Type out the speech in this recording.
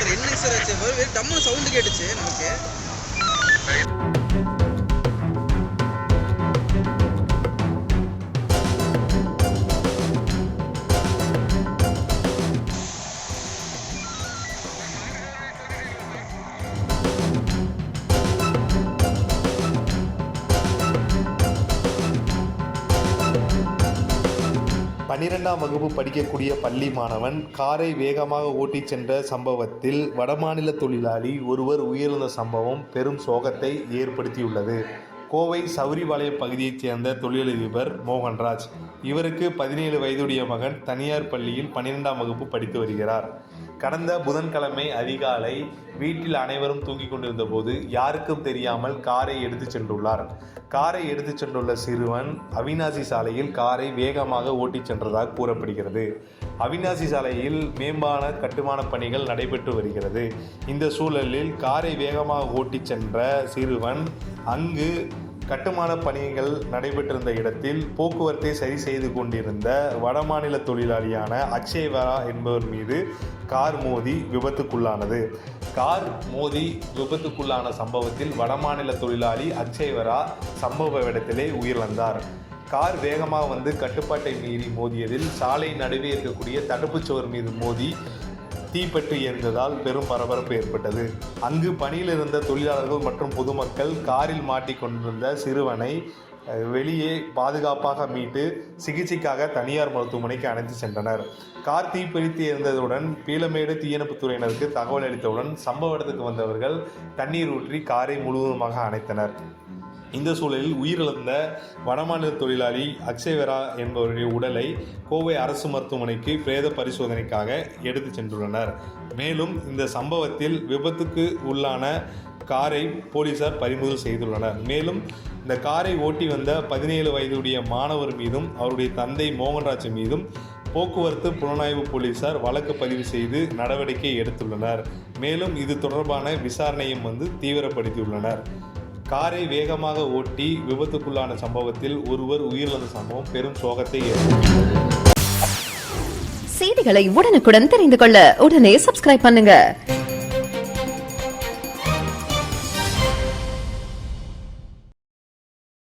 Sir என்னங்க sir ஆச்சு? டம்முன்னு sound கேட்டுச்சு நமக்கு. பன்னிரெண்டாம் வகுப்பு படிக்கக்கூடிய பள்ளி மாணவன் காரை வேகமாக ஓட்டிச் சென்ற சம்பவத்தில் வடமாநில தொழிலாளி ஒருவர் உயிரிழந்த சம்பவம் பெரும் சோகத்தை ஏற்படுத்தியுள்ளது. கோவை சவுரிபாளையம் பகுதியைச் சேர்ந்த தொழிலதிபர் மோகன்ராஜ். இவருக்கு 17 வயதுடைய மகன் தனியார் பள்ளியில் 12ஆம் வகுப்பு படித்து வருகிறார். கடந்த புதன்கிழமை அதிகாலை வீட்டில் அனைவரும் தூங்கிக் கொண்டிருந்த போது யாருக்கும் தெரியாமல் காரை எடுத்துச் சென்றுள்ளார். காரை எடுத்துச் சென்றுள்ள சிறுவன் அவிநாசி சாலையில் காரை வேகமாக ஓட்டிச் சென்றதாக கூறப்படுகிறது. அவிநாசி சாலையில் மேம்பால கட்டுமான பணிகள் நடைபெற்று வருகிறது. இந்த சூழலில் காரை வேகமாக ஓட்டிச் சென்ற சிறுவன் அங்கு கட்டுமான பணிகள் நடைபெற்றிருந்த இடத்தில் போக்குவரத்தை சரி செய்து கொண்டிருந்த வடமாநில தொழிலாளியான அக்ஷய்வரா என்பவர் மீது கார் மோதி விபத்துக்குள்ளானது. கார் மோதி விபத்துக்குள்ளான சம்பவத்தில் வடமாநில தொழிலாளி அக்ஷய்வரா சம்பவ இடத்திலே உயிரிழந்தார். கார் வேகமாக வந்து கட்டுப்பாட்டை மீறி மோதியதில் சாலை நடுவே இருக்கக்கூடிய தடுப்புச்சுவர் மீது மோதி தீப்பற்றி எரிந்ததால் பெரும் பரபரப்பு ஏற்பட்டது. அங்கு பணியில் இருந்த தொழிலாளர்கள் மற்றும் பொதுமக்கள் காரில் மாட்டிக்கொண்டிருந்த சிறுவனை வெளியே பாதுகாப்பாக மீட்டு சிகிச்சைக்காக தனியார் மருத்துவமனைக்கு அழைத்து சென்றனர். கார் தீப்பிடித்து எரிந்ததுடன் பீளமேடு தீயணைப்புத்துறையினருக்கு தகவல் அளித்தவுடன் சம்பவ இடத்துக்கு வந்தவர்கள் தண்ணீர் ஊற்றி காரை முழுவதுமாக அணைத்தனர். இந்த சூழலில் உயிரிழந்த வடமாநில தொழிலாளி அக்ஷய்வரா என்பவருடைய உடலை கோவை அரசு மருத்துவமனைக்கு பிரேத பரிசோதனைக்காக எடுத்து சென்றுள்ளனர். மேலும் இந்த சம்பவத்தில் விபத்துக்கு உள்ளான காரை போலீசார் பறிமுதல் செய்துள்ளனர். மேலும் இந்த காரை ஓட்டி வந்த 17 வயதுடைய மாணவர் மீதும் அவருடைய தந்தை மோகன்ராஜ் மீதும் போக்குவரத்து புலனாய்வு போலீசார் வழக்கு பதிவு செய்து நடவடிக்கை எடுத்துள்ளனர். மேலும் இது தொடர்பான விசாரணையும் தீவிரப்படுத்தியுள்ளனர். காரை வேகமாக ஓட்டி விபத்துக்குள்ளான சம்பவத்தில் ஒருவர் உயிரிழந்த சம்பவம் பெரும் சோகத்தை ஏற்படுத்தியுள்ளது. செய்திகளை உடனுக்குடன் தெரிந்து கொள்ள உடனே சப்ஸ்கிரைப் பண்ணுங்க.